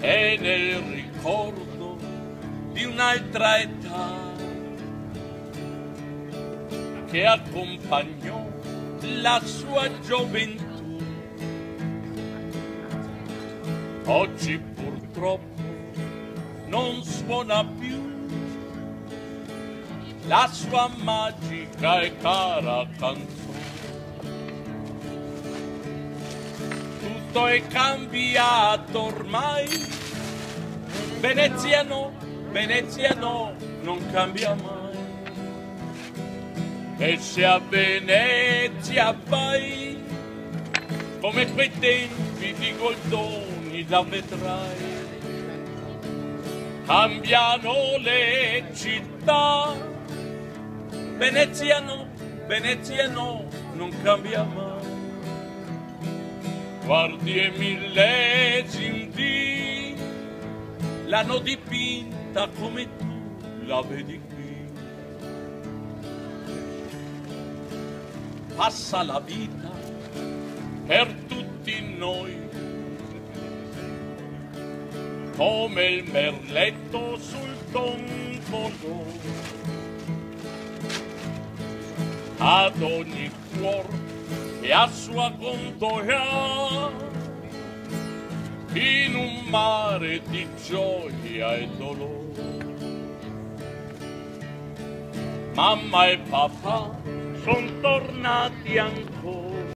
è nel ricordo di un'altra età che accompagnò la sua gioventù. Oggi purtroppo non suona più la sua magica e cara canzone. Tutto è cambiato ormai, Venezia no, Venezia no, non cambia mai. E se a Venezia vai, come quei tempi di Goldoni la vedrai. Cambiano le città, Venezia no, non cambia mai. Guardi e millesimi l'hanno dipinta come tu la vedi qui. Passa la vita per tutti noi come il merletto sul tombolo. Ad ogni cuor che ha sua condoya in un mare di gioia e dolore. Mamma e papà son tornati ancora